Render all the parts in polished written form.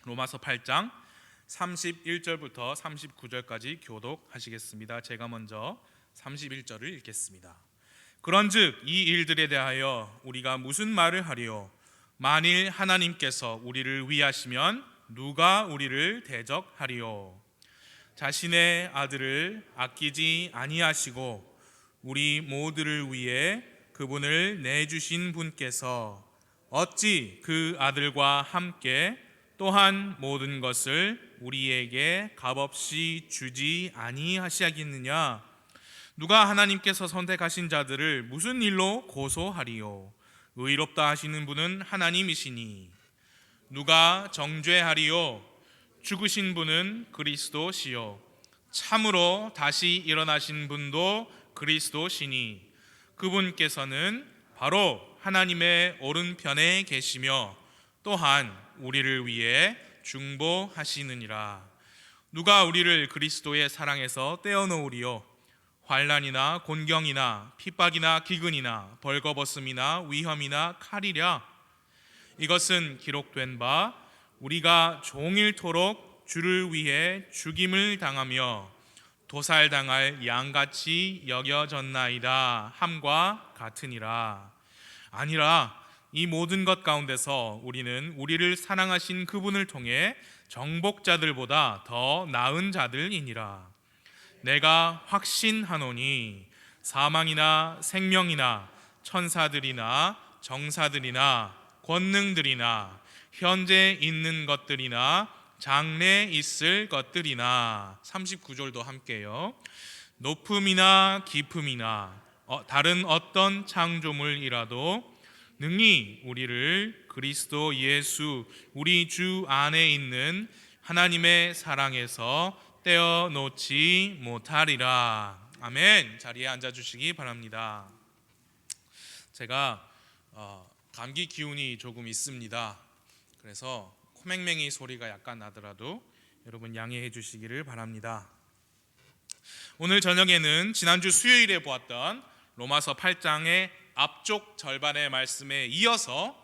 로마서 8장 31절부터 39절까지 교독하시겠습니다. 제가 먼저 31절을 읽겠습니다. 그런즉 이 일들에 대하여 우리가 무슨 말을 하리요? 만일 하나님께서 우리를 위하시면 누가 우리를 대적하리요? 자신의 아들을 아끼지 아니하시고 우리 모두를 위해 그분을 내주신 분께서 어찌 그 아들과 함께 또한 모든 것을 우리에게 값없이 주지 아니하시겠느냐? 누가 하나님께서 선택하신 자들을 무슨 일로 고소하리요? 의롭다 하시는 분은 하나님이시니. 누가 정죄하리요? 죽으신 분은 그리스도시요 참으로 다시 일어나신 분도 그리스도시니 그분께서는 바로 하나님의 오른편에 계시며 또한 우리를 위해 중보하시느니라. 누가 우리를 그리스도의 사랑에서 떼어놓으리요? 환난이나 곤경이나 핍박이나 기근이나 벌거벗음이나 위험이나 칼이랴. 이것은 기록된 바 우리가 종일토록 주를 위해 죽임을 당하며 도살당할 양같이 여겨졌나이다 함과 같으니라. 아니라 이 모든 것 가운데서 우리는 우리를 사랑하신 그분을 통해 정복자들보다 더 나은 자들이니라. 내가 확신하노니 사망이나 생명이나 천사들이나 정사들이나 권능들이나 현재 있는 것들이나 장래 있을 것들이나 39절도 함께요. 높음이나 깊음이나 다른 어떤 창조물이라도 능히 우리를 그리스도 예수 우리 주 안에 있는 하나님의 사랑에서 떼어놓지 못하리라. 아멘. 자리에 앉아주시기 바랍니다. 제가 감기 기운이 조금 있습니다. 그래서 코맹맹이 소리가 약간 나더라도 여러분 양해해 주시기를 바랍니다. 오늘 저녁에는 지난주 수요일에 보았던 로마서 8장의 앞쪽 절반의 말씀에 이어서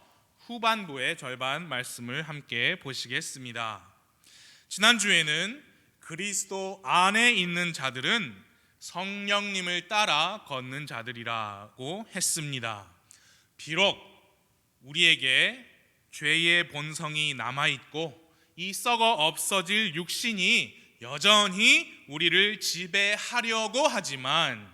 후반부의 절반 말씀을 함께 보시겠습니다. 지난주에는 그리스도 안에 있는 자들은 성령님을 따라 걷는 자들이라고 했습니다. 비록 우리에게 죄의 본성이 남아있고 이 썩어 없어질 육신이 여전히 우리를 지배하려고 하지만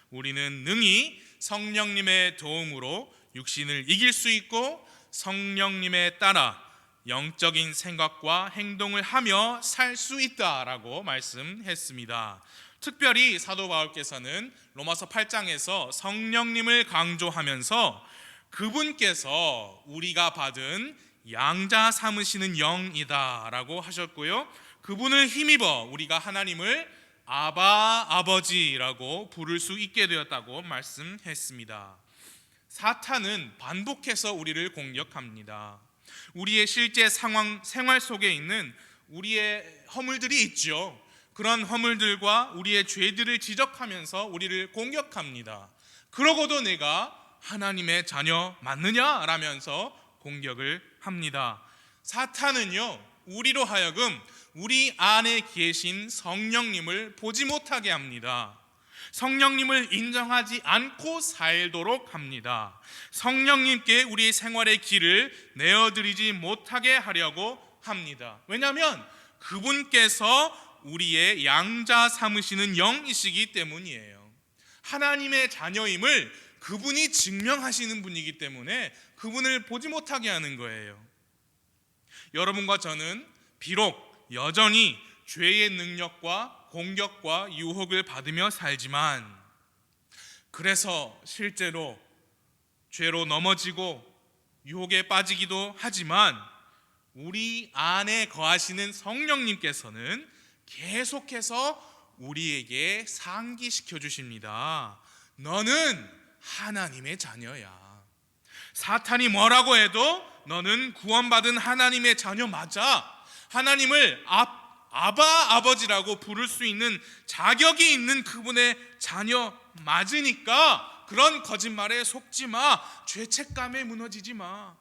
우리는 능히 성령님의 도움으로 육신을 이길 수 있고 성령님에 따라 영적인 생각과 행동을 하며 살 수 있다라고 말씀했습니다. 특별히 사도 바울께서는 로마서 8장에서 성령님을 강조하면서 그분께서 우리가 받은 양자 삼으시는 영이다 라고 하셨고요, 그분을 힘입어 우리가 하나님을 아바 아버지라고 부를 수 있게 되었다고 말씀했습니다. 사탄은 반복해서 우리를 공격합니다. 우리의 실제 생활 속에 있는 우리의 허물들이 있죠. 그런 허물들과 우리의 죄들을 지적하면서 우리를 공격합니다. 그러고도 내가 하나님의 자녀 맞느냐? 라면서 공격을 합니다. 사탄은요, 우리로 하여금 우리 안에 계신 성령님을 보지 못하게 합니다. 성령님을 인정하지 않고 살도록 합니다. 성령님께 우리 생활의 길을 내어드리지 못하게 하려고 합니다. 왜냐하면 그분께서 우리의 양자 삼으시는 영이시기 때문이에요. 하나님의 자녀임을 그분이 증명하시는 분이기 때문에 그분을 보지 못하게 하는 거예요. 여러분과 저는 비록 여전히 죄의 능력과 공격과 유혹을 받으며 살지만, 그래서 실제로 죄로 넘어지고 유혹에 빠지기도 하지만 우리 안에 거하시는 성령님께서는 계속해서 우리에게 상기시켜 주십니다. 너는 하나님의 자녀야. 사탄이 뭐라고 해도 너는 구원받은 하나님의 자녀 맞아. 하나님을 아바 아버지라고 부를 수 있는 자격이 있는 그분의 자녀 맞으니까 그런 거짓말에 속지 마. 죄책감에 무너지지 마.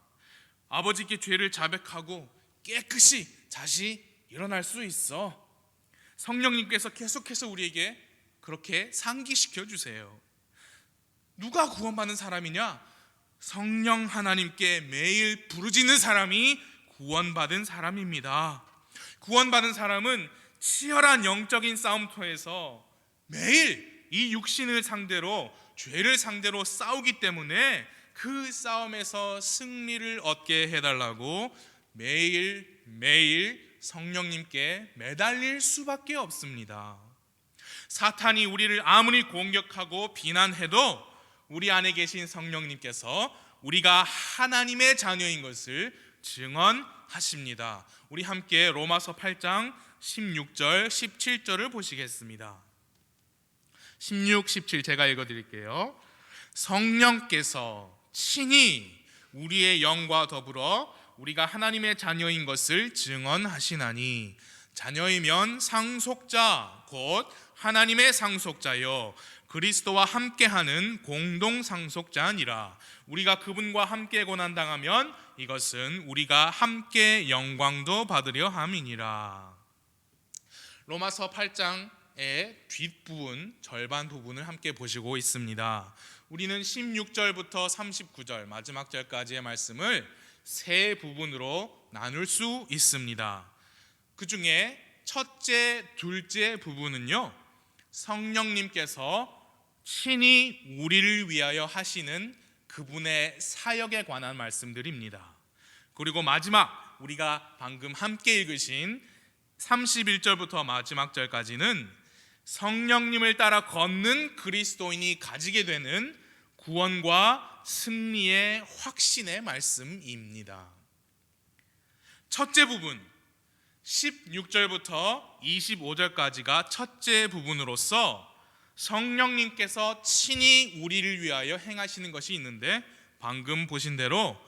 아버지께 죄를 자백하고 깨끗이 다시 일어날 수 있어. 성령님께서 계속해서 우리에게 그렇게 상기시켜 주세요. 누가 구원받는 사람이냐? 성령 하나님께 매일 부르짖는 사람이 구원받은 사람입니다. 구원받은 사람은 치열한 영적인 싸움터에서 매일 이 육신을 상대로, 죄를 상대로 싸우기 때문에 그 싸움에서 승리를 얻게 해달라고 매일 성령님께 매달릴 수밖에 없습니다. 사탄이 우리를 아무리 공격하고 비난해도 우리 안에 계신 성령님께서 우리가 하나님의 자녀인 것을 증언하십니다. 우리 함께 로마서 8장 16절 17절을 보시겠습니다. 16, 17 제가 읽어드릴게요. 성령께서 친히 우리의 영과 더불어 우리가 하나님의 자녀인 것을 증언하시나니, 자녀이면 상속자 곧 하나님의 상속자여 그리스도와 함께하는 공동 상속자니라. 우리가 그분과 함께 고난당하면 이것은 우리가 함께 영광도 받으려 함이니라. 로마서 8장의 뒷부분, 절반 부분을 함께 보시고 있습니다. 우리는 16절부터 39절 마지막 절까지의 말씀을 세 부분으로 나눌 수 있습니다. 그 중에 첫째, 둘째 부분은요, 성령님께서 친히 우리를 위하여 하시는 그분의 사역에 관한 말씀들입니다. 그리고 마지막, 우리가 방금 함께 읽으신 31절부터 마지막 절까지는 성령님을 따라 걷는 그리스도인이 가지게 되는 구원과 승리의 확신의 말씀입니다. 첫째 부분 16절부터 25절까지가 첫째 부분으로서 성령님께서 친히 우리를 위하여 행하시는 것이 있는데, 방금 보신 대로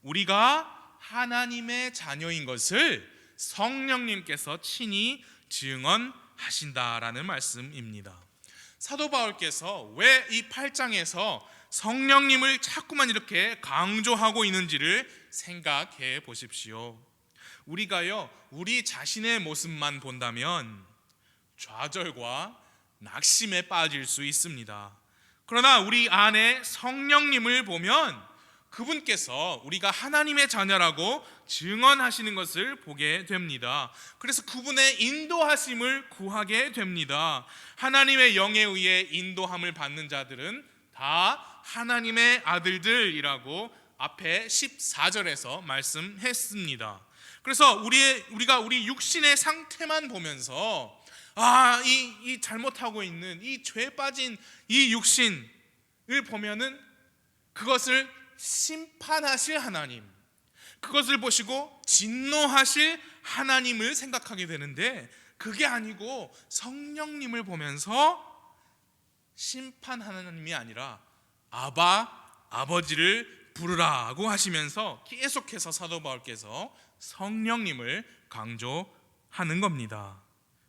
우리가 하나님의 자녀인 것을 성령님께서 친히 증언하신다라는 말씀입니다. 사도 바울께서 왜 이 8장에서 성령님을 자꾸만 이렇게 강조하고 있는지를 생각해 보십시오. 우리가요, 우리 자신의 모습만 본다면 좌절과 낙심에 빠질 수 있습니다. 그러나 우리 안에 성령님을 보면 그분께서 우리가 하나님의 자녀라고 증언하시는 것을 보게 됩니다. 그래서 그분의 인도하심을 구하게 됩니다. 하나님의 영에 의해 인도함을 받는 자들은 다 하나님의 아들들이라고 앞에 14절에서 말씀했습니다. 그래서 우리가 우리 육신의 상태만 보면서 이 잘못하고 있는 이 죄에 빠진 이 육신을 보면은 그것을 심판하실 하나님, 그것을 보시고 진노하실 하나님을 생각하게 되는데, 그게 아니고 성령님을 보면서 심판하는 하나님이 아니라 아버지를 부르라고 하시면서 계속해서 사도 바울께서 성령님을 강조하는 겁니다.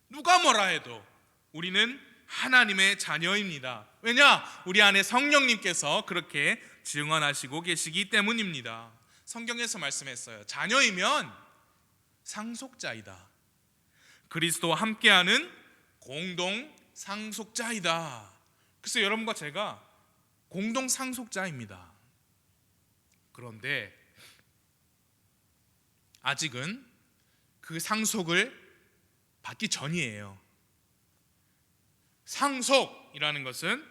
누가 뭐라 해도 우리는 하나님의 자녀입니다. 왜냐? 우리 안에 성령님께서 그렇게 증언하시고 계시기 때문입니다. 성경에서 말씀했어요. 자녀이면 상속자이다. 그리스도와 함께하는 공동 상속자이다. 그래서 여러분과 제가 공동 상속자입니다. 그런데 아직은 그 상속을 받기 전이에요. 상속이라는 것은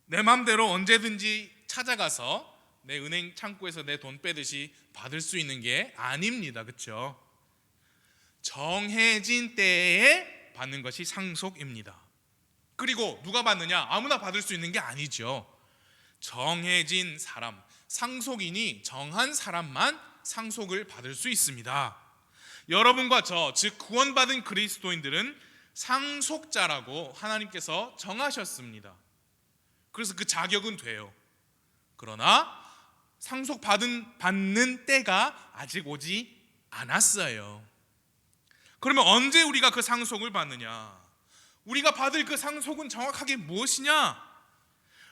내 마음대로 언제든지 찾아가서 내 은행 창구에서 내 돈 빼듯이 받을 수 있는 게 아닙니다. 그렇죠? 정해진 때에 받는 것이 상속입니다. 그리고 누가 받느냐? 아무나 받을 수 있는 게 아니죠. 정해진 사람, 상속인이 정한 사람만 상속을 받을 수 있습니다. 여러분과 저, 즉 구원받은 그리스도인들은 상속자라고 하나님께서 정하셨습니다. 그래서 그 자격은 돼요. 그러나 받는 때가 아직 오지 않았어요. 그러면 언제 우리가 그 상속을 받느냐? 우리가 받을 그 상속은 정확하게 무엇이냐?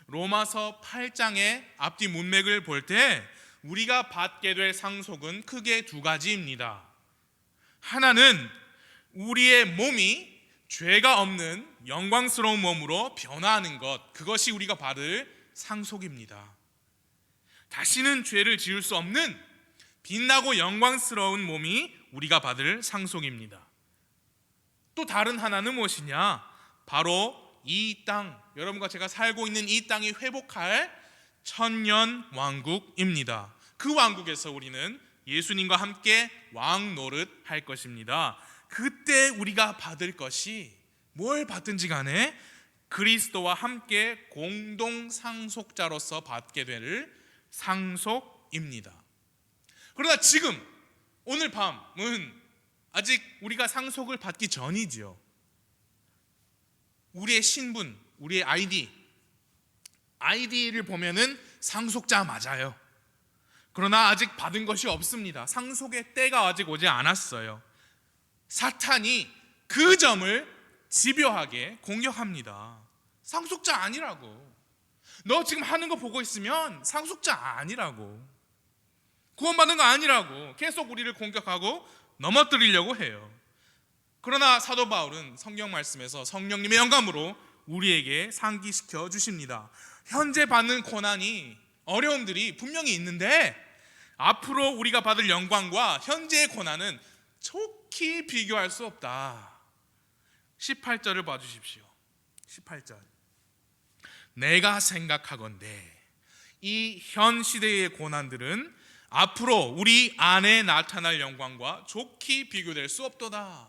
로마서 8장의 앞뒤 문맥을 볼 때 우리가 받게 될 상속은 크게 두 가지입니다. 하나는 우리의 몸이 죄가 없는 영광스러운 몸으로 변화하는 것, 그것이 우리가 받을 상속입니다. 다시는 죄를 지을 수 없는 빛나고 영광스러운 몸이 우리가 받을 상속입니다. 또 다른 하나는 무엇이냐? 바로 이 땅, 여러분과 제가 살고 있는 이 땅이 회복할 천년 왕국입니다. 그 왕국에서 우리는 예수님과 함께 왕 노릇 할 것입니다. 그때 우리가 받을 것이 뭘 받든지 간에 그리스도와 함께 공동 상속자로서 받게 될 상속입니다. 그러나 지금 오늘 밤은 아직 우리가 상속을 받기 전이지요. 우리의 신분, 우리의 아이디를 보면은 상속자 맞아요. 그러나 아직 받은 것이 없습니다. 상속의 때가 아직 오지 않았어요. 사탄이 그 점을 집요하게 공격합니다. 상속자 아니라고. 너 지금 하는 거 보고 있으면 상속자 아니라고. 구원받는 거 아니라고 계속 우리를 공격하고 넘어뜨리려고 해요. 그러나 사도 바울은 성경 말씀에서 성령님의 영감으로 우리에게 상기시켜 주십니다. 현재 받는 고난이, 어려움들이 분명히 있는데 앞으로 우리가 받을 영광과 현재의 고난은 좋게 비교할 수 없다. 18절을 봐주십시오. 18절. 내가 생각하건대 이 현 시대의 고난들은 앞으로 우리 안에 나타날 영광과 좋게 비교될 수 없도다.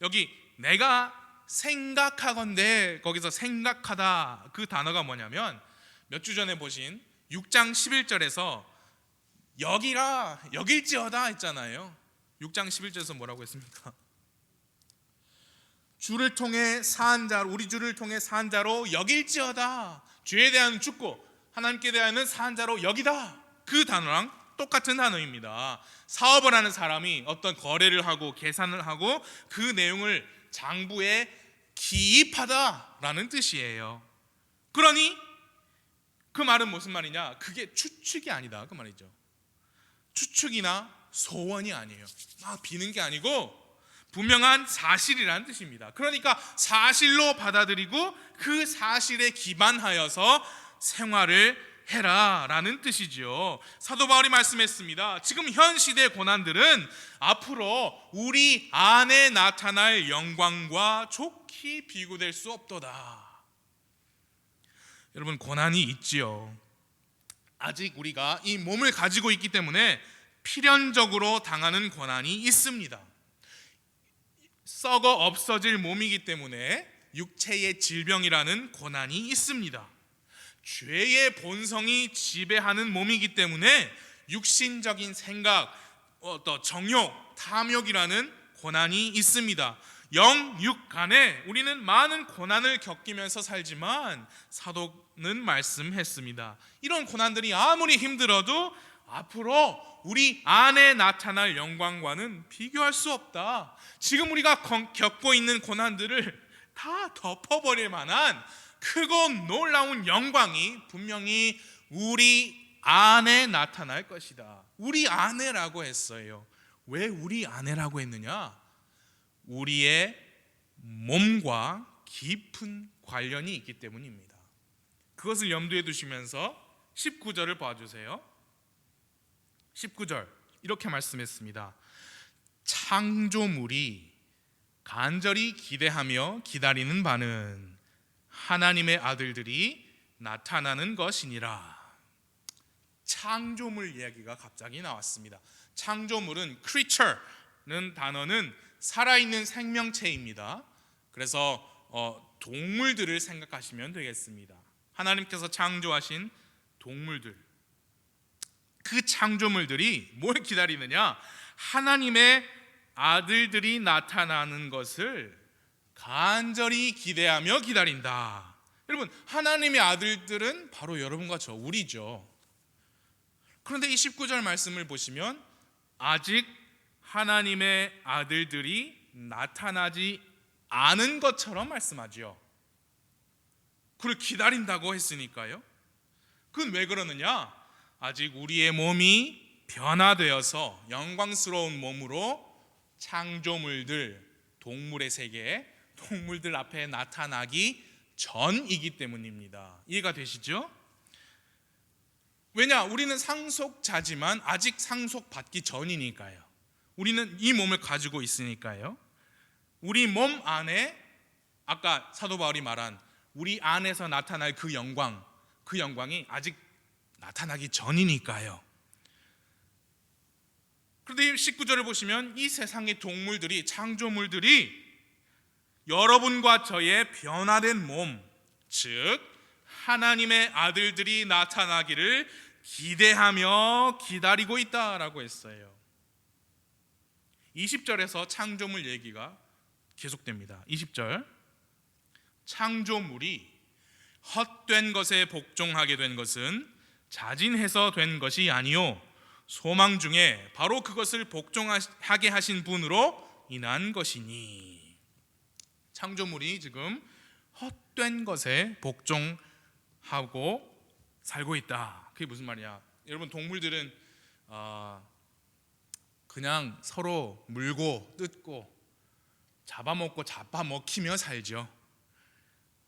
여기 내가 생각하건대, 거기서 생각하다, 그 단어가 뭐냐면 몇 주 전에 보신 6장 11절에서 여기라, 여길지어다 했잖아요. 6장 11절에서 뭐라고 했습니까? 주를 통해 산 자로, 우리 주를 통해 산 자로 여길지어다. 죄에 대한 죽고 하나님께 대하여는 산 자로 여기다. 그 단어랑 똑같은 단어입니다. 사업을 하는 사람이 어떤 거래를 하고 계산을 하고 그 내용을 장부에 기입하다라는 뜻이에요. 그러니 그 말은 무슨 말이냐? 그게 추측이 아니다 그 말이죠. 추측이나 소원이 아니에요. 막 비는 게 아니고 분명한 사실이라는 뜻입니다. 그러니까 사실로 받아들이고 그 사실에 기반하여서 생활을 해라 라는 뜻이지요. 사도 바울이 말씀했습니다. 지금 현 시대의 고난들은 앞으로 우리 안에 나타날 영광과 좋게 비교될 수 없도다. 여러분, 고난이 있지요. 아직 우리가 이 몸을 가지고 있기 때문에 필연적으로 당하는 고난이 있습니다. 썩어 없어질 몸이기 때문에 육체의 질병이라는 고난이 있습니다. 죄의 본성이 지배하는 몸이기 때문에 육신적인 생각, 또 정욕, 탐욕이라는 고난이 있습니다. 영육 간에 우리는 많은 고난을 겪으면서 살지만 사도는 말씀했습니다. 이런 고난들이 아무리 힘들어도 앞으로 우리 안에 나타날 영광과는 비교할 수 없다. 지금 우리가 겪고 있는 고난들을 다 덮어버릴 만한 크고 놀라운 영광이 분명히 우리 안에 나타날 것이다. 우리 안에라고 했어요. 왜 우리 안에라고 했느냐? 우리의 몸과 깊은 관련이 있기 때문입니다. 그것을 염두에 두시면서 19절을 봐주세요. 19절 이렇게 말씀했습니다. 창조물이 간절히 기대하며 기다리는 바는 하나님의 아들들이 나타나는 것이니라. 창조물 이야기가 갑자기 나왔습니다. 창조물은 creature는 단어는 살아있는 생명체입니다. 그래서 동물들을 생각하시면 되겠습니다. 하나님께서 창조하신 동물들, 그 창조물들이 뭘 기다리느냐? 하나님의 아들들이 나타나는 것을 간절히 기대하며 기다린다. 여러분, 하나님의 아들들은 바로 여러분과 저, 우리죠. 그런데 이 19절 말씀을 보시면 아직 하나님의 아들들이 나타나지 않은 것처럼 말씀하죠. 그를 기다린다고 했으니까요. 그건 왜 그러느냐? 아직 우리의 몸이 변화되어서 영광스러운 몸으로 창조물들, 동물의 세계, 동물들 앞에 나타나기 전이기 때문입니다. 이해가 되시죠? 왜냐? 우리는 상속자지만 아직 상속받기 전이니까요. 우리는 이 몸을 가지고 있으니까요. 우리 몸 안에 아까 사도 바울이 말한 우리 안에서 나타날 그 영광이 아직 나타나기 전이니까요. 그런데 19절을 보시면 이 세상의 동물들이, 창조물들이 여러분과 저의 변화된 몸, 즉 하나님의 아들들이 나타나기를 기대하며 기다리고 있다라고 했어요. 20절에서 창조물 얘기가 계속됩니다. 20절, 창조물이 헛된 것에 복종하게 된 것은 자진해서 된 것이 아니요 소망 중에 바로 그것을 복종하게 하신 분으로 인한 것이니. 창조물이 지금 헛된 것에 복종하고 살고 있다. 그게 무슨 말이야? 여러분, 동물들은 그냥 서로 물고 뜯고 잡아먹고 잡아먹히며 살죠.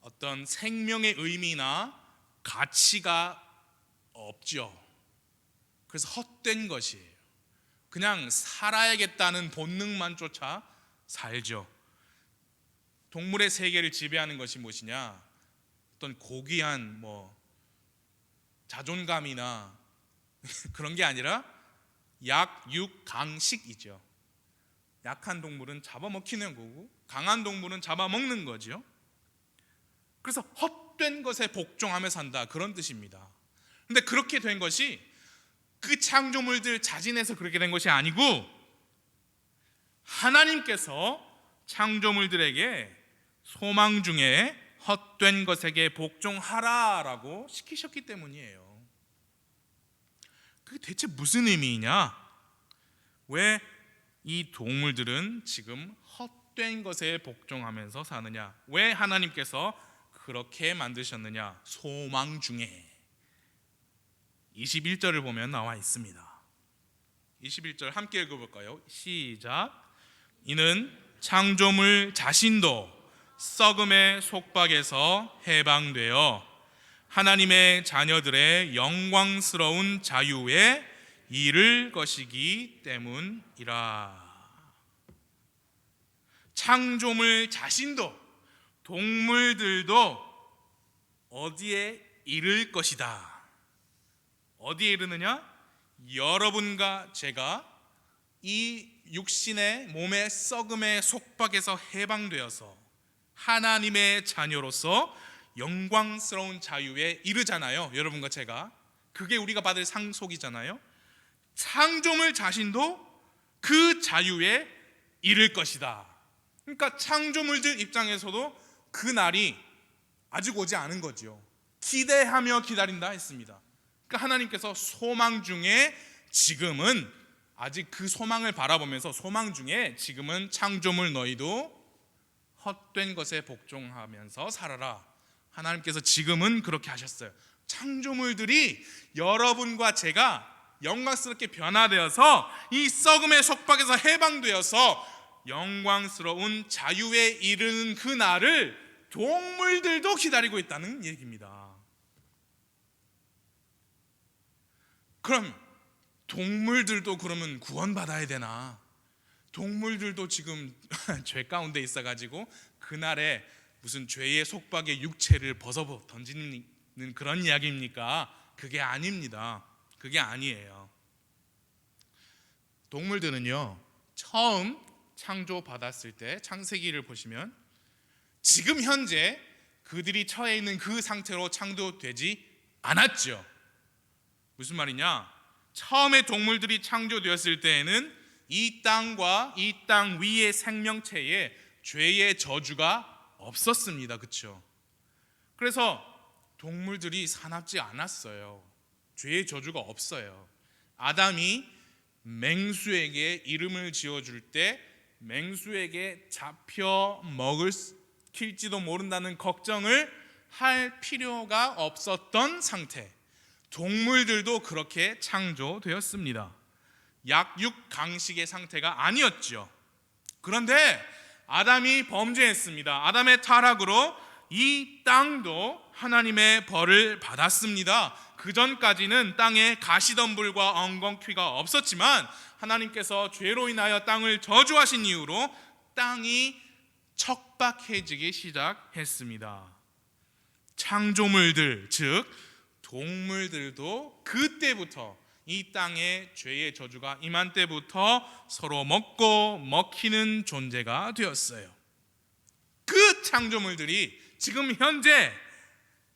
어떤 생명의 의미나 가치가 없죠. 그래서 헛된 것이에요. 그냥 살아야겠다는 본능만 쫓아 살죠. 동물의 세계를 지배하는 것이 무엇이냐? 어떤 고귀한 자존감이나 그런 게 아니라 약육강식이죠. 약한 동물은 잡아먹히는 거고 강한 동물은 잡아먹는 거죠. 그래서 헛된 것에 복종하며 산다, 그런 뜻입니다. 근데 그렇게 된 것이 그 창조물들 자진해서 그렇게 된 것이 아니고 하나님께서 창조물들에게 소망 중에 헛된 것에게 복종하라라고 시키셨기 때문이에요. 그게 대체 무슨 의미이냐? 왜 이 동물들은 지금 헛된 것에 복종하면서 사느냐? 왜 하나님께서 그렇게 만드셨느냐? 소망 중에. 21절을 보면 나와 있습니다. 21절 함께 읽어볼까요? 시작. 이는 창조물 자신도 썩음의 속박에서 해방되어 하나님의 자녀들의 영광스러운 자유에 이를 것이기 때문이라. 창조물 자신도, 동물들도 어디에 이를 것이다. 어디에 이르느냐? 여러분과 제가 이 육신의 몸의 썩음의 속박에서 해방되어서 하나님의 자녀로서 영광스러운 자유에 이르잖아요. 여러분과 제가. 그게 우리가 받을 상속이잖아요. 창조물 자신도 그 자유에 이를 것이다. 그러니까 창조물들 입장에서도 그 날이 아직 오지 않은 거죠. 기대하며 기다린다 했습니다. 그러니까 하나님께서 소망 중에 지금은, 아직 그 소망을 바라보면서 소망 중에 지금은 창조물 너희도 헛된 것에 복종하면서 살아라. 하나님께서 지금은 그렇게 하셨어요. 창조물들이 여러분과 제가 영광스럽게 변화되어서 이 썩음의 속박에서 해방되어서 영광스러운 자유에 이르는 그 날을 동물들도 기다리고 있다는 얘기입니다. 그럼 동물들도 그러면 구원받아야 되나? 동물들도 지금 죄 가운데 있어가지고 그날에 무슨 죄의 속박의 육체를 벗어 던지는 그런 이야기입니까? 그게 아닙니다. 그게 아니에요. 동물들은요, 처음 창조받았을 때 창세기를 보시면 지금 현재 그들이 처해 있는 그 상태로 창조되지 않았죠. 무슨 말이냐? 처음에 동물들이 창조되었을 때에는 이 땅과 이 땅 위의 생명체에 죄의 저주가 없었습니다. 그렇죠? 그래서 동물들이 사납지 않았어요. 죄의 저주가 없어요. 아담이 맹수에게 이름을 지어줄 때 맹수에게 잡혀 먹힐지도 모른다는 걱정을 할 필요가 없었던 상태. 동물들도 그렇게 창조되었습니다. 약육강식의 상태가 아니었죠. 그런데 아담이 범죄했습니다. 아담의 타락으로 이 땅도 하나님의 벌을 받았습니다. 그 전까지는 땅에 가시덤불과 엉겅퀴가 없었지만 하나님께서 죄로 인하여 땅을 저주하신 이후로 땅이 척박해지기 시작했습니다. 창조물들, 즉 동물들도 그때부터 이 땅에 죄의 저주가 임한 때부터 서로 먹고 먹히는 존재가 되었어요. 그 창조물들이 지금 현재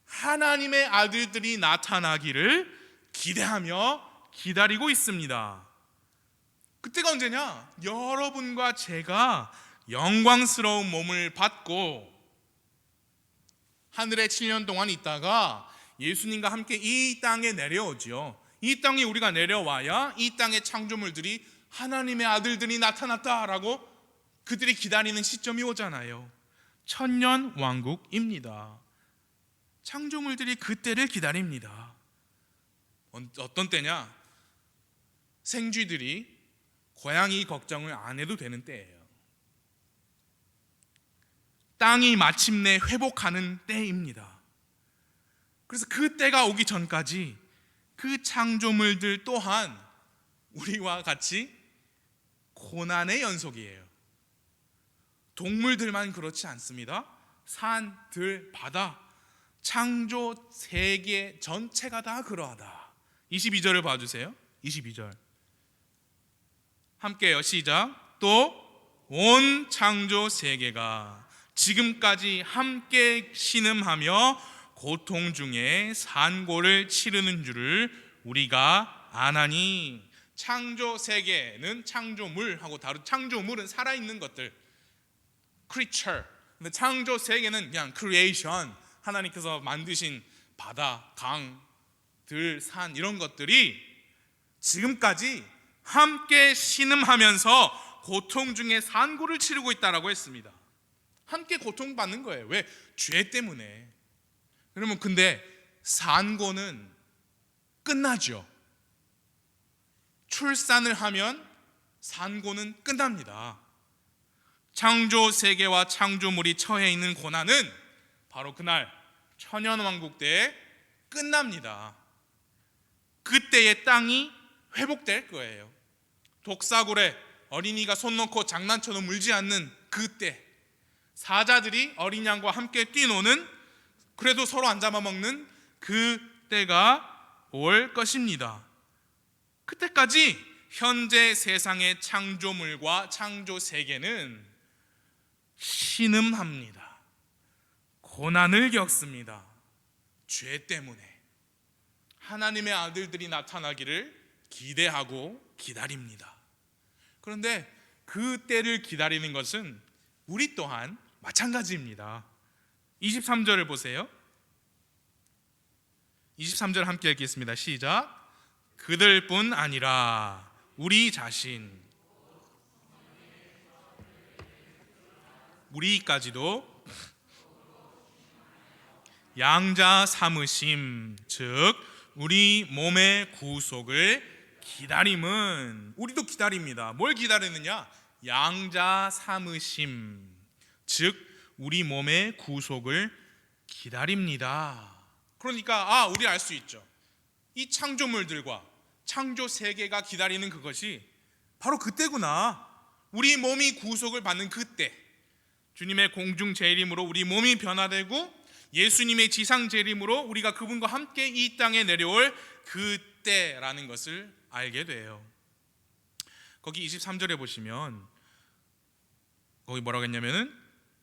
하나님의 아들들이 나타나기를 기대하며 기다리고 있습니다. 그때가 언제냐? 여러분과 제가 영광스러운 몸을 받고 하늘에 7년 동안 있다가 예수님과 함께 이 땅에 내려오지요. 이 땅에 우리가 내려와야 이 땅의 창조물들이 하나님의 아들들이 나타났다라고 그들이 기다리는 시점이 오잖아요. 천년 왕국입니다. 창조물들이 그때를 기다립니다. 어떤 때냐? 생쥐들이 고양이 걱정을 안 해도 되는 때예요. 땅이 마침내 회복하는 때입니다. 그래서 그 때가 오기 전까지 그 창조물들 또한 우리와 같이 고난의 연속이에요. 동물들만 그렇지 않습니다. 산, 들, 바다, 창조 세계 전체가 다 그러하다. 22절을 봐주세요. 22절 함께요. 시작. 또 온 창조 세계가 지금까지 함께 신음하며 고통 중에 산고를 치르는 줄을 우리가 아나니. 창조 세계는 창조물하고 다른 창조물은 살아있는 것들, creature. 근데 창조 세계는 그냥 creation, 하나님께서 만드신 바다, 강, 들, 산 이런 것들이 지금까지 함께 신음하면서 고통 중에 산고를 치르고 있다라고 했습니다. 함께 고통받는 거예요. 왜? 죄 때문에. 그러면 근데 산고는 끝나죠. 출산을 하면 산고는 끝납니다. 창조 세계와 창조물이 처해 있는 고난은 바로 그날 천년왕국 때 끝납니다. 그때의 땅이 회복될 거예요. 독사굴에 어린이가 손 놓고 장난쳐도 물지 않는 그때, 사자들이 어린 양과 함께 뛰노는, 그래도 서로 안 잡아먹는 그 때가 올 것입니다. 그때까지 현재 세상의 창조물과 창조 세계는 신음합니다. 고난을 겪습니다. 죄 때문에. 하나님의 아들들이 나타나기를 기대하고 기다립니다. 그런데 그 때를 기다리는 것은 우리 또한 마찬가지입니다. 23절을 보세요. 23절 함께 읽겠습니다. 시작. 그들뿐 아니라 우리 자신, 우리까지도 양자 삼으심, 즉 우리 몸의 구속을 기다림은, 우리도 기다립니다. 뭘 기다리느냐? 양자 삼으심, 즉 우리 몸의 구속을 기다립니다. 그러니까 우리 알 수 있죠. 이 창조물들과 창조 세계가 기다리는 그것이 바로 그때구나. 우리 몸이 구속을 받는 그때, 주님의 공중 재림으로 우리 몸이 변화되고 예수님의 지상 재림으로 우리가 그분과 함께 이 땅에 내려올 그때라는 것을 알게 돼요. 거기 23절에 보시면 거기 뭐라고 했냐면은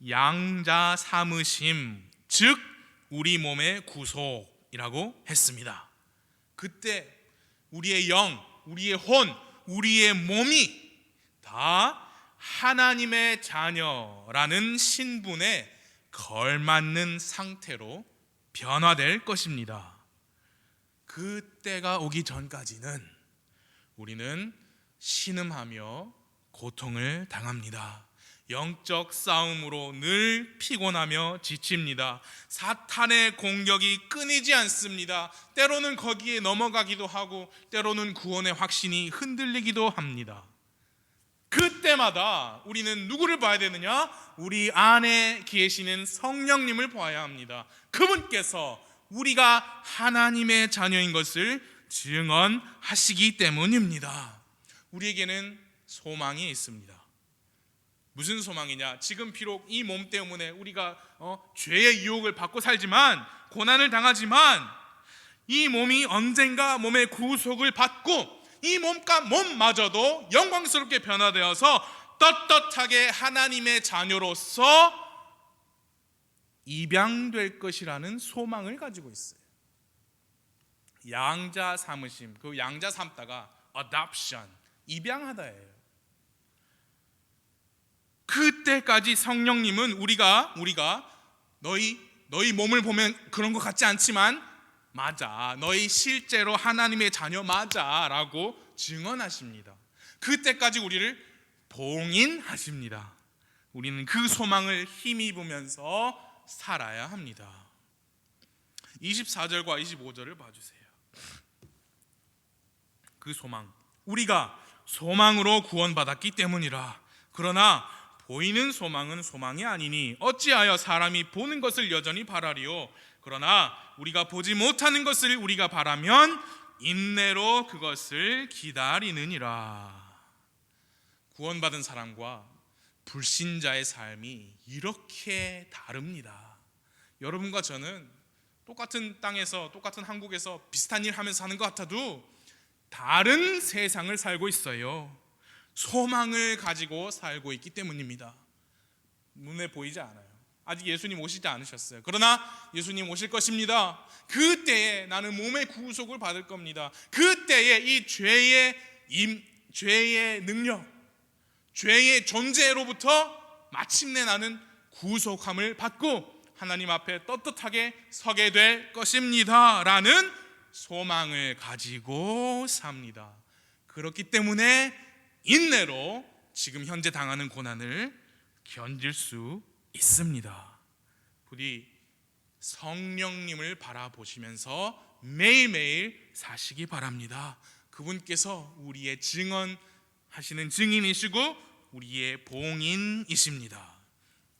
양자 삼으심, 즉 우리 몸의 구속이라고 했습니다. 그때 우리의 영, 우리의 혼, 우리의 몸이 다 하나님의 자녀라는 신분에 걸맞는 상태로 변화될 것입니다. 그때가 오기 전까지는 우리는 신음하며 고통을 당합니다. 영적 싸움으로 늘 피곤하며 지칩니다. 사탄의 공격이 끊이지 않습니다. 때로는 거기에 넘어가기도 하고 때로는 구원의 확신이 흔들리기도 합니다. 그때마다 우리는 누구를 봐야 되느냐? 우리 안에 계시는 성령님을 봐야 합니다. 그분께서 우리가 하나님의 자녀인 것을 증언하시기 때문입니다. 우리에게는 소망이 있습니다. 무슨 소망이냐? 지금 비록 이 몸 때문에 우리가 죄의 유혹을 받고 살지만, 고난을 당하지만, 이 몸이 언젠가 몸의 구속을 받고 이 몸과 몸마저도 영광스럽게 변화되어서 떳떳하게 하나님의 자녀로서 입양될 것이라는 소망을 가지고 있어요. 양자 삼으심, 그 양자 삼다가 adoption, 입양하다예요. 그때까지 성령님은 우리가 너희 몸을 보면 그런 것 같지 않지만 맞아, 너희 실제로 하나님의 자녀 맞아 라고 증언하십니다. 그때까지 우리를 봉인하십니다. 우리는 그 소망을 힘입으면서 살아야 합니다. 24절과 25절을 봐주세요. 그 소망, 우리가 소망으로 구원받았기 때문이라. 그러나 보이는 소망은 소망이 아니니 어찌하여 사람이 보는 것을 여전히 바라리요. 그러나 우리가 보지 못하는 것을 우리가 바라면 인내로 그것을 기다리느니라. 구원받은 사람과 불신자의 삶이 이렇게 다릅니다. 여러분과 저는 똑같은 땅에서, 똑같은 한국에서 비슷한 일 하면서 사는 것 같아도 다른 세상을 살고 있어요. 소망을 가지고 살고 있기 때문입니다. 눈에 보이지 않아요. 아직 예수님 오시지 않으셨어요. 그러나 예수님 오실 것입니다. 그때에 나는 몸의 구속을 받을 겁니다. 그때에 이 죄의 능력, 죄의 존재로부터 마침내 나는 구속함을 받고 하나님 앞에 떳떳하게 서게 될 것입니다 라는 소망을 가지고 삽니다. 그렇기 때문에 인내로 지금 현재 당하는 고난을 견딜 수 있습니다. 부디 성령님을 바라보시면서 매일매일 사시기 바랍니다. 그분께서 우리의 증언하시는 증인이시고 우리의 봉인이십니다.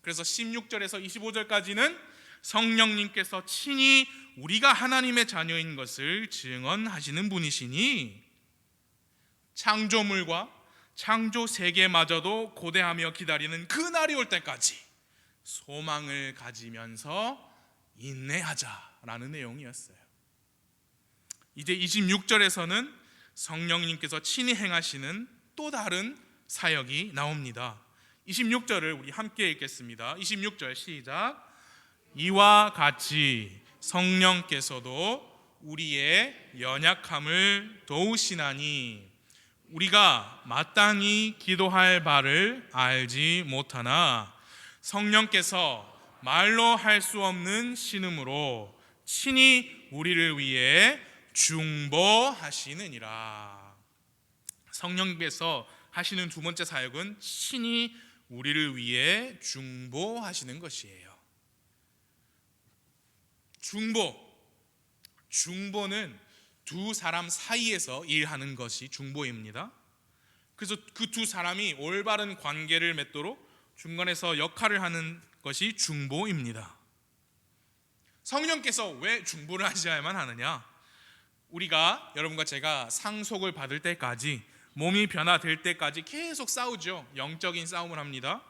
그래서 16절에서 25절까지는 성령님께서 친히 우리가 하나님의 자녀인 것을 증언하시는 분이시니 창조물과 창조 세계마저도 고대하며 기다리는 그 날이 올 때까지 소망을 가지면서 인내하자라는 내용이었어요. 이제 26절에서는 성령님께서 친히 행하시는 또 다른 사역이 나옵니다. 26절을 우리 함께 읽겠습니다. 26절 시작. 이와 같이 성령께서도 우리의 연약함을 도우시나니 우리가 마땅히 기도할 바를 알지 못하나 성령께서 말로 할 수 없는 신음으로 친히 우리를 위해 중보하시느니라. 성령께서 하시는 두 번째 사역은 친히 우리를 위해 중보하시는 것이에요. 중보는 두 사람 사이에서 일하는 것이 중보입니다. 그래서 그 두 사람이 올바른 관계를 맺도록 중간에서 역할을 하는 것이 중보입니다. 성령께서 왜 중보를 하셔야만 하느냐? 우리가, 여러분과 제가 상속을 받을 때까지, 몸이 변화될 때까지 계속 싸우죠. 영적인 싸움을 합니다.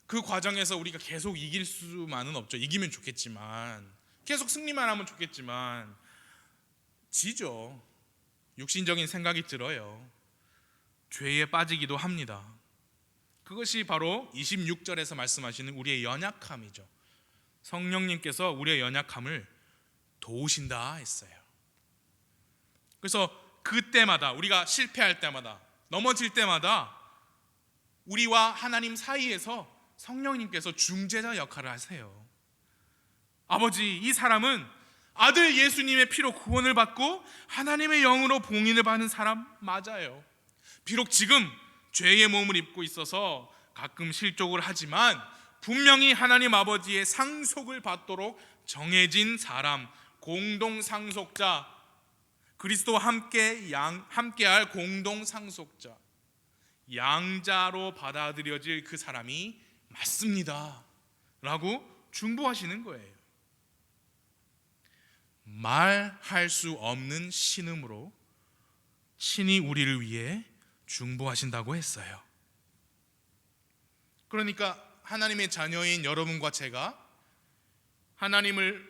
그 과정에서 우리가 계속 이길 수만은 없죠. 이기면 좋겠지만, 계속 승리만 하면 좋겠지만 지죠. 육신적인 생각이 들어요. 죄에 빠지기도 합니다. 그것이 바로 26절에서 말씀하시는 우리의 연약함이죠. 성령님께서 우리의 연약함을 도우신다 했어요. 그래서 그때마다, 우리가 실패할 때마다, 넘어질 때마다 우리와 하나님 사이에서 성령님께서 중재자 역할을 하세요. 아버지, 이 사람은 아들 예수님의 피로 구원을 받고 하나님의 영으로 봉인을 받는 사람 맞아요. 비록 지금 죄의 몸을 입고 있어서 가끔 실족을 하지만 분명히 하나님 아버지의 상속을 받도록 정해진 사람, 공동 상속자, 그리스도와 함께할 공동 상속자, 양자로 받아들여질 그 사람이 맞습니다 라고 중보하시는 거예요. 말할 수 없는 신음으로 친히 우리를 위해 중보하신다고 했어요. 그러니까 하나님의 자녀인 여러분과 제가 하나님을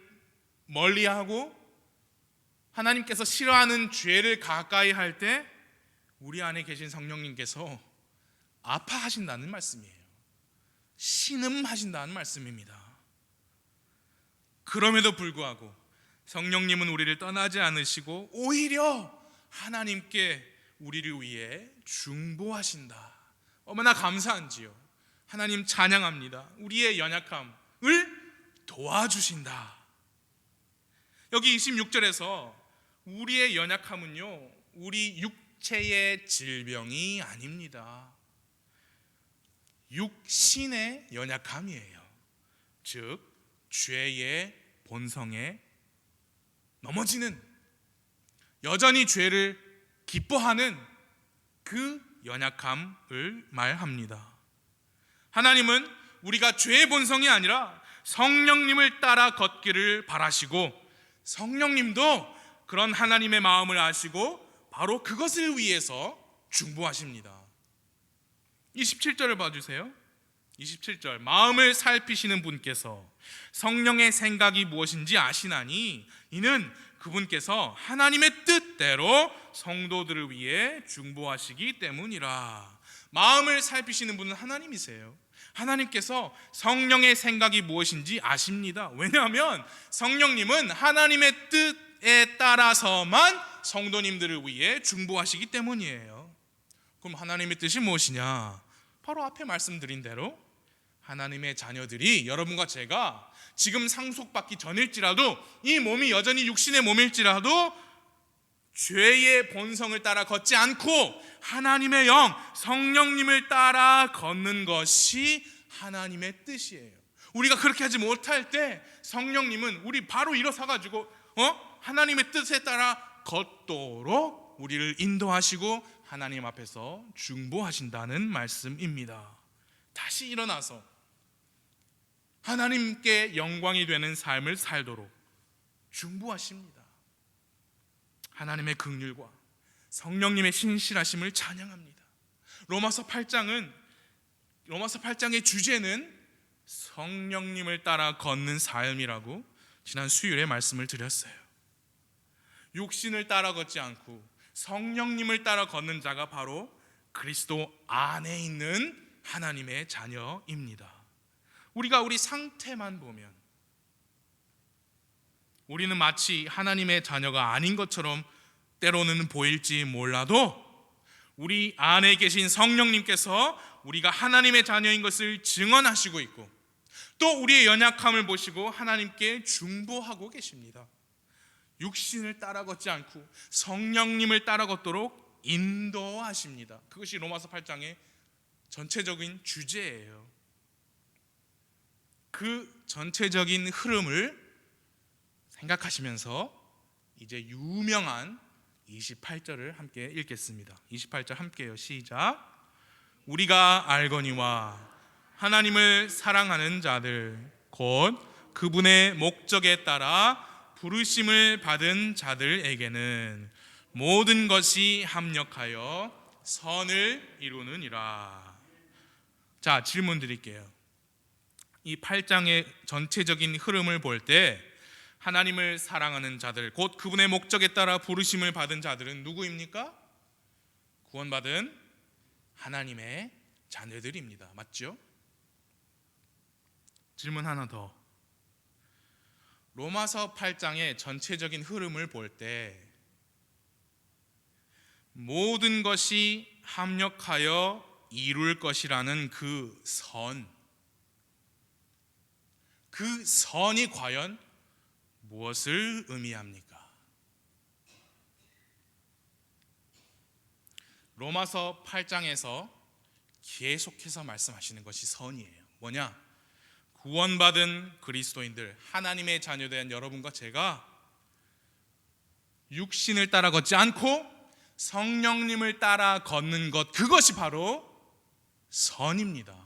멀리하고 하나님께서 싫어하는 죄를 가까이 할 때 우리 안에 계신 성령님께서 아파하신다는 말씀이에요. 신음하신다는 말씀입니다. 그럼에도 불구하고 성령님은 우리를 떠나지 않으시고 오히려 하나님께 우리를 위해 중보하신다. 얼마나 감사한지요. 하나님 찬양합니다. 우리의 연약함을 도와주신다. 여기 26절에서 우리의 연약함은요, 우리 육체의 질병이 아닙니다. 육신의 연약함이에요. 즉 죄의 본성에 넘어지는, 여전히 죄를 기뻐하는 그 연약함을 말합니다. 하나님은 우리가 죄의 본성이 아니라 성령님을 따라 걷기를 바라시고, 성령님도 그런 하나님의 마음을 아시고 바로 그것을 위해서 중보하십니다. 27절을 봐주세요. 27절, 마음을 살피시는 분께서 성령의 생각이 무엇인지 아시나니 이는 그분께서 하나님의 뜻대로 성도들을 위해 중보하시기 때문이라. 마음을 살피시는 분은 하나님이세요. 하나님께서 성령의 생각이 무엇인지 아십니다. 왜냐하면 성령님은 하나님의 뜻에 따라서만 성도님들을 위해 중보하시기 때문이에요. 그럼 하나님의 뜻이 무엇이냐? 바로 앞에 말씀드린 대로 하나님의 자녀들이, 여러분과 제가 지금 상속받기 전일지라도, 이 몸이 여전히 육신의 몸일지라도 죄의 본성을 따라 걷지 않고 하나님의 영, 성령님을 따라 걷는 것이 하나님의 뜻이에요. 우리가 그렇게 하지 못할 때 성령님은 우리 바로 일어서가지고 하나님의 뜻에 따라 걷도록 우리를 인도하시고 하나님 앞에서 중보하신다는 말씀입니다. 다시 일어나서 하나님께 영광이 되는 삶을 살도록 중보하십니다. 하나님의 긍휼과 성령님의 신실하심을 찬양합니다. 로마서 8장의 주제는 성령님을 따라 걷는 삶이라고 지난 수요일에 말씀을 드렸어요. 육신을 따라 걷지 않고 성령님을 따라 걷는 자가 바로 그리스도 안에 있는 하나님의 자녀입니다. 우리가 우리 상태만 보면 우리는 마치 하나님의 자녀가 아닌 것처럼 때로는 보일지 몰라도 우리 안에 계신 성령님께서 우리가 하나님의 자녀인 것을 증언하시고 있고, 또 우리의 연약함을 보시고 하나님께 중보하고 계십니다. 육신을 따라 걷지 않고 성령님을 따라 걷도록 인도하십니다. 그것이 로마서 8장의 전체적인 주제예요. 그 전체적인 흐름을 생각하시면서 이제 유명한 28절을 함께 읽겠습니다. 28절 함께요. 시작. 우리가 알거니와 하나님을 사랑하는 자들 곧 그분의 목적에 따라 부르심을 받은 자들에게는 모든 것이 합력하여 선을 이루느니라. 자, 질문 드릴게요. 이 8장의 전체적인 흐름을 볼 때 하나님을 사랑하는 자들 곧 그분의 목적에 따라 부르심을 받은 자들은 누구입니까? 구원받은 하나님의 자녀들입니다. 맞죠? 질문 하나 더. 로마서 8장의 전체적인 흐름을 볼 때 모든 것이 합력하여 이룰 것이라는 그 선이 과연 무엇을 의미합니까? 로마서 8장에서 계속해서 말씀하시는 것이 선이에요. 뭐냐? 구원받은 그리스도인들, 하나님의 자녀된 여러분과 제가 육신을 따라 걷지 않고 성령님을 따라 걷는 것, 그것이 바로 선입니다.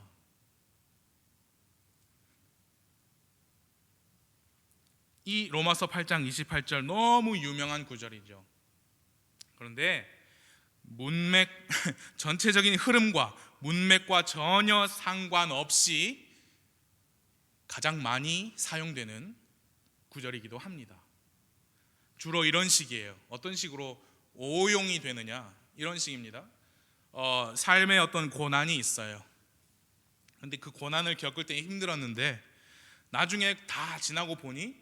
이 로마서 8장 28절 너무 유명한 구절이죠. 그런데 문맥 전체적인 흐름과 문맥과 전혀 상관없이 가장 많이 사용되는 구절이기도 합니다. 주로 이런 식이에요. 어떤 식으로 오용이 되느냐, 이런 식입니다. 삶에 어떤 고난이 있어요. 그런데 그 고난을 겪을 때 힘들었는데 나중에 다 지나고 보니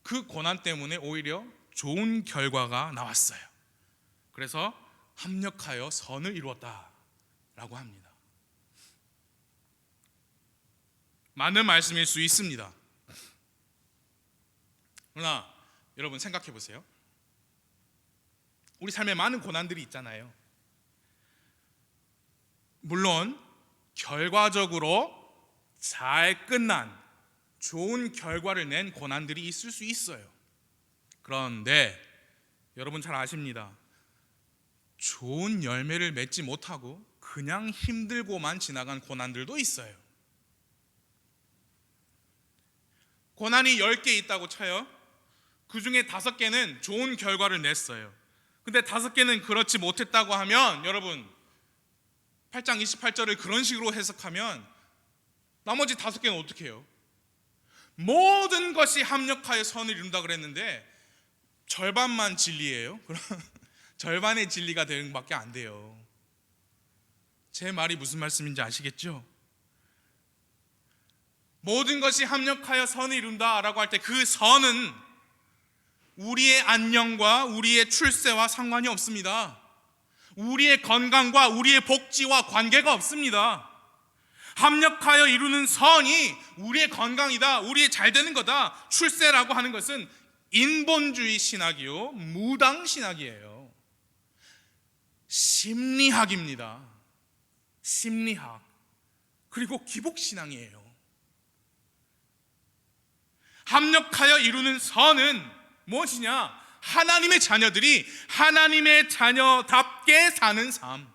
그 고난 때문에 오히려 좋은 결과가 나왔어요. 그래서 합력하여 선을 이루었다라고 합니다. 맞는 말씀일 수 있습니다. 그러나 여러분 생각해 보세요. 우리 삶에 많은 고난들이 있잖아요. 물론 결과적으로 잘 끝난 좋은 결과를 낸 고난들이 있을 수 있어요. 그런데 여러분 잘 아십니다. 좋은 열매를 맺지 못하고 그냥 힘들고만 지나간 고난들도 있어요. 고난이 10개 있다고 쳐요. 그 중에 5개는 좋은 결과를 냈어요. 근데 5개는 그렇지 못했다고 하면, 여러분 8장 28절을 그런 식으로 해석하면 나머지 5개는 어떻게 해요? 모든 것이 합력하여 선을 이룬다 그랬는데 절반만 진리예요? 그럼 절반의 진리가 되는 것밖에 안 돼요. 제 말이 무슨 말씀인지 아시겠죠? 모든 것이 합력하여 선을 이룬다 라고 할 때 그 선은 우리의 안녕과 우리의 출세와 상관이 없습니다. 우리의 건강과 우리의 복지와 관계가 없습니다. 합력하여 이루는 선이 우리의 건강이다, 우리의 잘 되는 거다. 출세라고 하는 것은 인본주의 신학이요, 무당 신학이에요. 심리학입니다. 심리학. 그리고 기복신앙이에요. 합력하여 이루는 선은 무엇이냐? 하나님의 자녀들이 하나님의 자녀답게 사는 삶,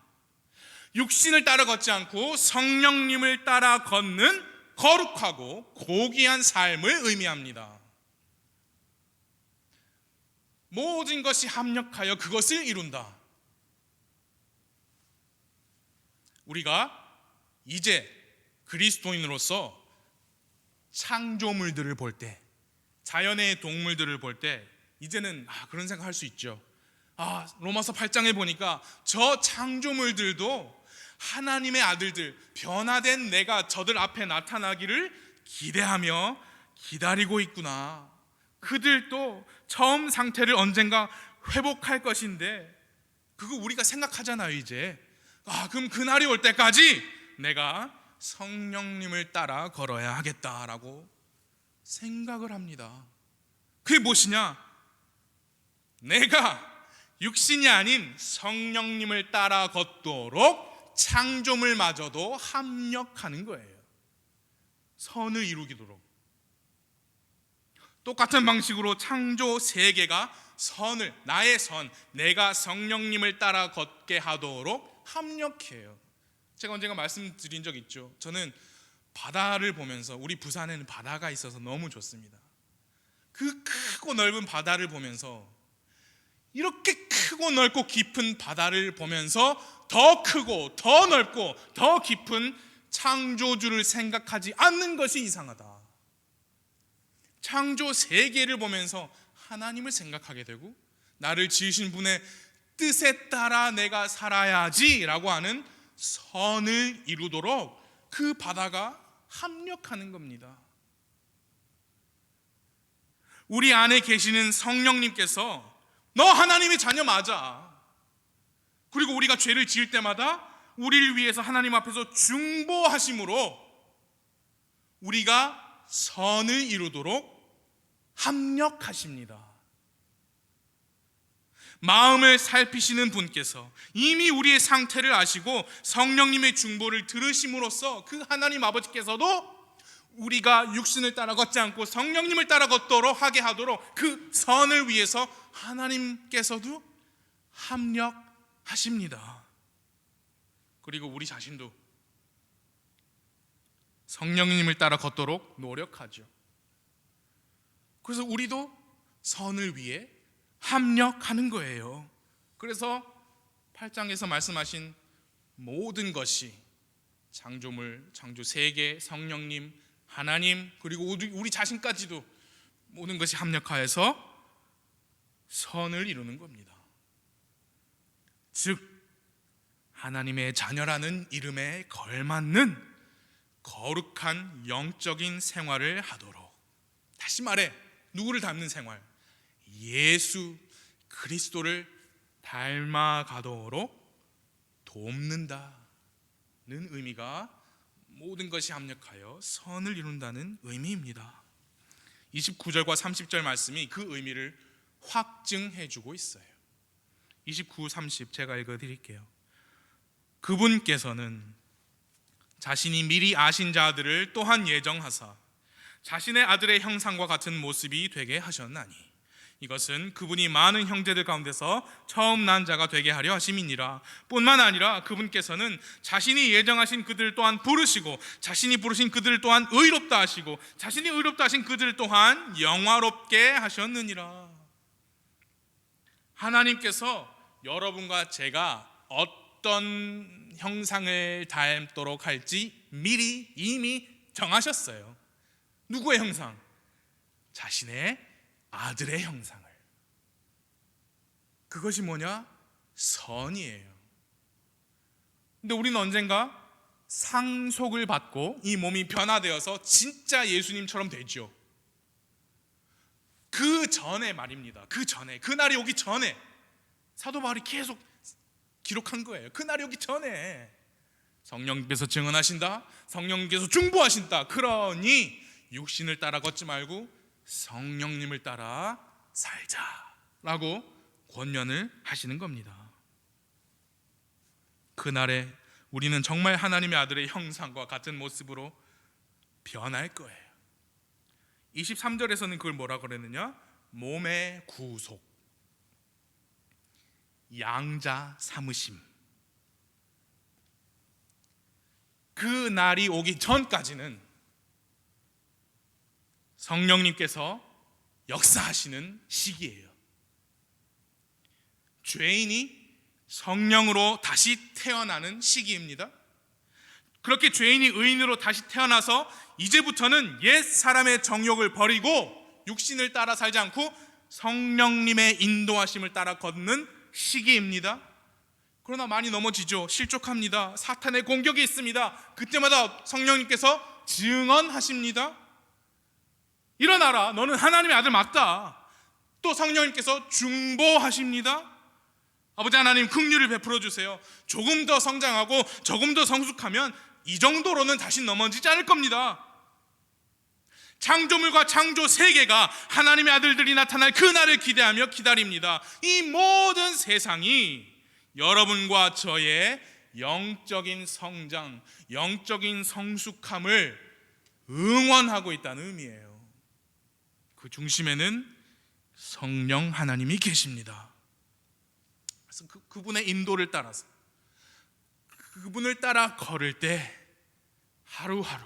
육신을 따라 걷지 않고 성령님을 따라 걷는 거룩하고 고귀한 삶을 의미합니다. 모든 것이 합력하여 그것을 이룬다. 우리가 이제 그리스도인으로서 창조물들을 볼 때, 자연의 동물들을 볼 때 이제는 그런 생각할 수 있죠. 로마서 8장에 보니까 저 창조물들도 하나님의 아들들, 변화된 내가 저들 앞에 나타나기를 기대하며 기다리고 있구나. 그들도 처음 상태를 언젠가 회복할 것인데, 그거 우리가 생각하잖아요. 이제 그럼 그날이 올 때까지 내가 성령님을 따라 걸어야 하겠다라고 생각을 합니다. 그게 무엇이냐? 내가 육신이 아닌 성령님을 따라 걷도록 창조물마저도 합력하는 거예요. 선을 이루기도록. 똑같은 방식으로 창조 세계가 선을, 나의 선, 내가 성령님을 따라 걷게 하도록 합력해요. 제가 언젠가 말씀드린 적 있죠. 저는 바다를 보면서, 우리 부산에는 바다가 있어서 너무 좋습니다. 그 크고 넓은 바다를 보면서, 이렇게 크고 넓고 깊은 바다를 보면서 더 크고 더 넓고 더 깊은 창조주를 생각하지 않는 것이 이상하다. 창조 세계를 보면서 하나님을 생각하게 되고, 나를 지으신 분의 뜻에 따라 내가 살아야지 라고 하는 선을 이루도록 그 바다가 합력하는 겁니다. 우리 안에 계시는 성령님께서 너 하나님의 자녀 맞아. 그리고 우리가 죄를 지을 때마다 우리를 위해서 하나님 앞에서 중보하심으로 우리가 선을 이루도록 합력하십니다. 마음을 살피시는 분께서 이미 우리의 상태를 아시고 성령님의 중보를 들으심으로써 그 하나님 아버지께서도 우리가 육신을 따라 걷지 않고 성령님을 따라 걷도록 하게 하도록 그 선을 위해서 하나님께서도 합력하십니다. 그리고 우리 자신도 성령님을 따라 걷도록 노력하죠. 그래서 우리도 선을 위해 합력하는 거예요. 그래서 8장에서 말씀하신 모든 것이 창조물, 창조 세계, 성령님, 하나님, 그리고 우리 자신까지도 모든 것이 합력하여서 선을 이루는 겁니다. 즉 하나님의 자녀라는 이름에 걸맞는 거룩한 영적인 생활을 하도록, 다시 말해 누구를 닮는 생활? 예수 그리스도를 닮아가도록 돕는다는 의미가 모든 것이 합력하여 선을 이룬다는 의미입니다. 29절과 30절 말씀이 그 의미를 확증해 주고 있어요. 29, 30 제가 읽어드릴게요. 그분께서는 자신이 미리 아신 자들을 또한 예정하사 자신의 아들의 형상과 같은 모습이 되게 하셨나니 이것은 그분이 많은 형제들 가운데서 처음 난 자가 되게 하려 하심이니라. 뿐만 아니라 그분께서는 자신이 예정하신 그들 또한 부르시고 자신이 부르신 그들 또한 의롭다 하시고 자신이 의롭다 하신 그들 또한 영화롭게 하셨느니라. 하나님께서 여러분과 제가 어떤 형상을 닮도록 할지 미리 이미 정하셨어요. 누구의 형상? 자신의 아들의 형상을. 그것이 뭐냐? 선이에요. 근데 우리는 언젠가 상속을 받고 이 몸이 변화되어서 진짜 예수님처럼 되죠. 그 전에 말입니다. 그 전에, 그날이 오기 전에 사도 바울이 계속 기록한 거예요. 그날이 오기 전에 성령님께서 증언하신다, 성령님께서 중보하신다. 그러니 육신을 따라 걷지 말고 성령님을 따라 살자라고 권면을 하시는 겁니다. 그날에 우리는 정말 하나님의 아들의 형상과 같은 모습으로 변할 거예요. 23절에서는 그걸 뭐라 그랬느냐? 몸의 구속, 양자 삼으심. 그 날이 오기 전까지는 성령님께서 역사하시는 시기예요. 죄인이 성령으로 다시 태어나는 시기입니다. 그렇게 죄인이 의인으로 다시 태어나서 이제부터는 옛 사람의 정욕을 버리고 육신을 따라 살지 않고 성령님의 인도하심을 따라 걷는 시기입니다. 그러나 많이 넘어지죠. 실족합니다. 사탄의 공격이 있습니다. 그때마다 성령님께서 증언하십니다. 일어나라, 너는 하나님의 아들 맞다. 또 성령님께서 중보하십니다. 아버지 하나님, 긍휼을 베풀어 주세요. 조금 더 성장하고 조금 더 성숙하면 이 정도로는 다시 넘어지지 않을 겁니다. 창조물과 창조 세계가 하나님의 아들들이 나타날 그날을 기대하며 기다립니다. 이 모든 세상이 여러분과 저의 영적인 성장, 영적인 성숙함을 응원하고 있다는 의미예요. 그 중심에는 성령 하나님이 계십니다. 그래서 그분의 인도를 따라서, 그분을 따라 걸을 때 하루하루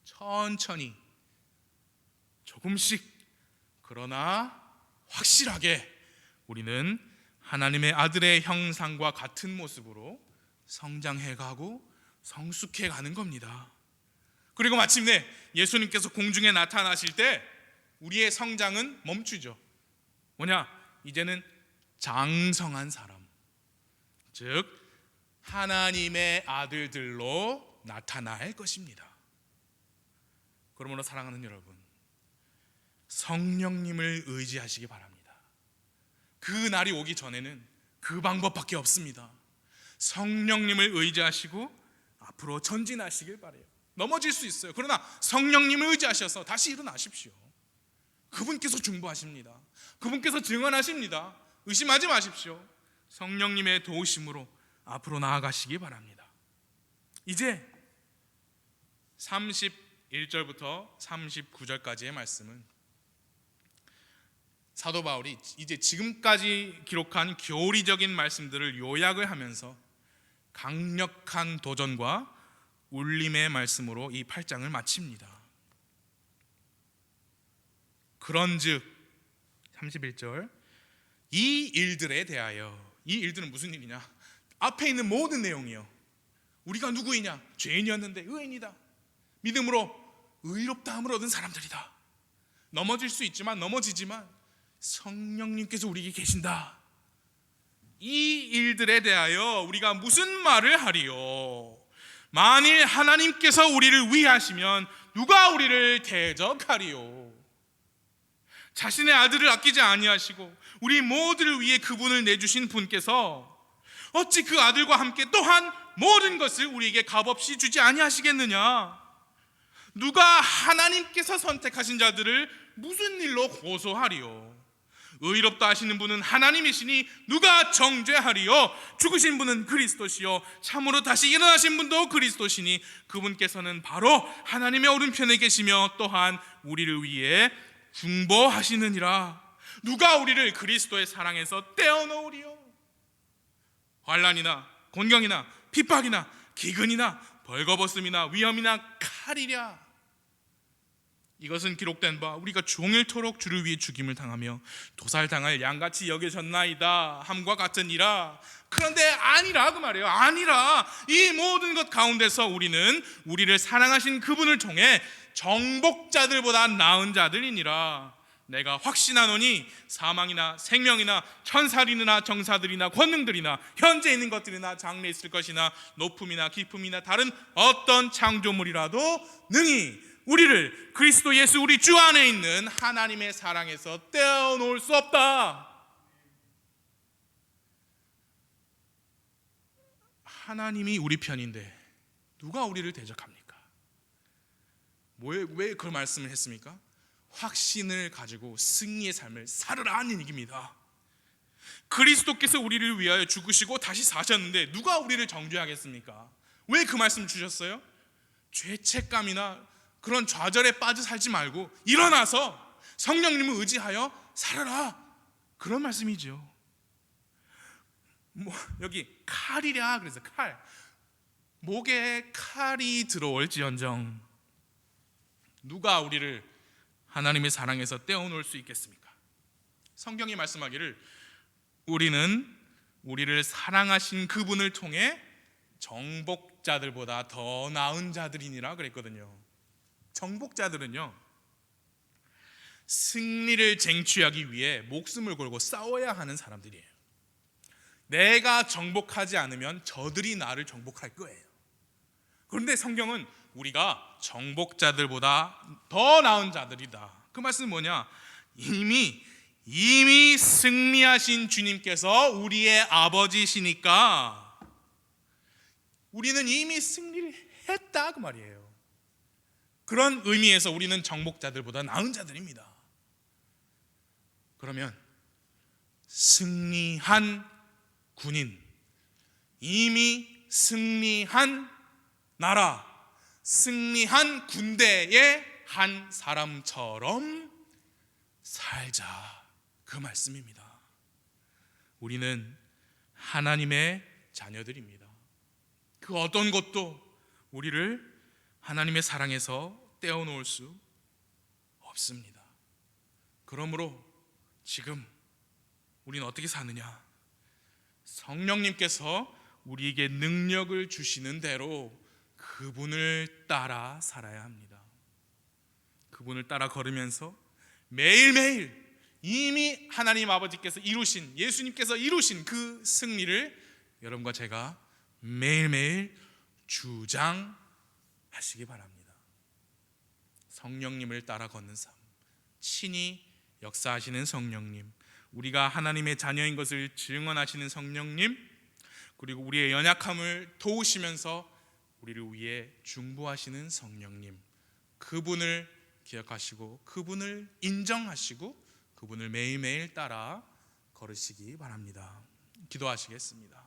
천천히 조금씩, 그러나 확실하게 우리는 하나님의 아들의 형상과 같은 모습으로 성장해가고 성숙해가는 겁니다. 그리고 마침내 예수님께서 공중에 나타나실 때 우리의 성장은 멈추죠. 뭐냐? 이제는 장성한 사람, 즉 하나님의 아들들로 나타날 것입니다. 그러므로 사랑하는 여러분, 성령님을 의지하시기 바랍니다. 그 날이 오기 전에는 그 방법밖에 없습니다. 성령님을 의지하시고 앞으로 전진하시길 바라요. 넘어질 수 있어요. 그러나 성령님을 의지하셔서 다시 일어나십시오. 그분께서 중보하십니다. 그분께서 증언하십니다. 의심하지 마십시오. 성령님의 도우심으로 앞으로 나아가시기 바랍니다. 이제 31절부터 39절까지의 말씀은 사도 바울이 이제 지금까지 기록한 교리적인 말씀들을 요약을 하면서 강력한 도전과 울림의 말씀으로 이 8장을 마칩니다. 그런즉 31절, 이 일들에 대하여, 이 일들은 무슨 일이냐? 앞에 있는 모든 내용이요. 우리가 누구이냐? 죄인이었는데 의인이다. 믿음으로 의롭다함을 얻은 사람들이다. 넘어질 수 있지만 넘어지지만 성령님께서 우리에게 계신다. 이 일들에 대하여 우리가 무슨 말을 하리요? 만일 하나님께서 우리를 위하시면 누가 우리를 대적하리요? 자신의 아들을 아끼지 아니하시고 우리 모두를 위해 그분을 내주신 분께서 어찌 그 아들과 함께 또한 모든 것을 우리에게 값없이 주지 아니하시겠느냐? 누가 하나님께서 선택하신 자들을 무슨 일로 고소하리요? 의롭다 하시는 분은 하나님이시니 누가 정죄하리요? 죽으신 분은 그리스도시요 참으로 다시 일어나신 분도 그리스도시니 그분께서는 바로 하나님의 오른편에 계시며 또한 우리를 위해 중보하시느니라. 누가 우리를 그리스도의 사랑에서 떼어놓으리요? 환난이나 곤경이나 핍박이나 기근이나 벌거벗음이나 위험이나 칼이랴. 이것은 기록된 바 우리가 종일토록 주를 위해 죽임을 당하며 도살당할 양같이 여겨졌나이다 함과 같으니라. 그런데 아니라 그 말이에요. 아니라 이 모든 것 가운데서 우리는 우리를 사랑하신 그분을 통해 정복자들보다 나은 자들이니라. 내가 확신하노니 사망이나 생명이나 천사리나 정사들이나 권능들이나 현재 있는 것들이나 장래 있을 것이나 높음이나 깊음이나 다른 어떤 창조물이라도 능히 우리를 그리스도 예수 우리 주 안에 있는 하나님의 사랑에서 떼어놓을 수 없다. 하나님이 우리 편인데 누가 우리를 대적합니까? 왜 그 말씀을 했습니까? 확신을 가지고 승리의 삶을 살으라는 얘기입니다. 그리스도께서 우리를 위하여 죽으시고 다시 사셨는데 누가 우리를 정죄하겠습니까? 왜 그 말씀 주셨어요? 죄책감이나 그런 좌절에 빠져 살지 말고 일어나서 성령님을 의지하여 살아라, 그런 말씀이죠. 여기 칼이랴 그래서 칼, 목에 칼이 들어올지언정 누가 우리를 하나님의 사랑에서 떼어놓을 수 있겠습니까? 성경이 말씀하기를 우리는 우리를 사랑하신 그분을 통해 정복자들보다 더 나은 자들이니라 그랬거든요. 정복자들은요, 승리를 쟁취하기 위해 목숨을 걸고 싸워야 하는 사람들이에요. 내가 정복하지 않으면 저들이 나를 정복할 거예요. 그런데 성경은 우리가 정복자들보다 더 나은 자들이다. 그 말씀은 뭐냐? 이미 승리하신 주님께서 우리의 아버지시니까 우리는 이미 승리를 했다 그 말이에요. 그런 의미에서 우리는 정복자들보다 나은 자들입니다. 그러면 승리한 군인, 이미 승리한 나라, 승리한 군대의 한 사람처럼 살자, 그 말씀입니다. 우리는 하나님의 자녀들입니다. 그 어떤 것도 우리를 하나님의 사랑에서 떼어놓을 수 없습니다. 그러므로 지금 우리는 어떻게 사느냐? 성령님께서 우리에게 능력을 주시는 대로 그분을 따라 살아야 합니다. 그분을 따라 걸으면서 매일매일 이미 하나님 아버지께서 이루신, 예수님께서 이루신 그 승리를 여러분과 제가 매일매일 주장하시기 바랍니다. 성령님을 따라 걷는 삶, 친히 역사하시는 성령님, 우리가 하나님의 자녀인 것을 증언하시는 성령님, 그리고 우리의 연약함을 도우시면서 우리를 위해 중보하시는 성령님, 그분을 기억하시고 그분을 인정하시고 그분을 매일매일 따라 걸으시기 바랍니다. 기도하시겠습니다.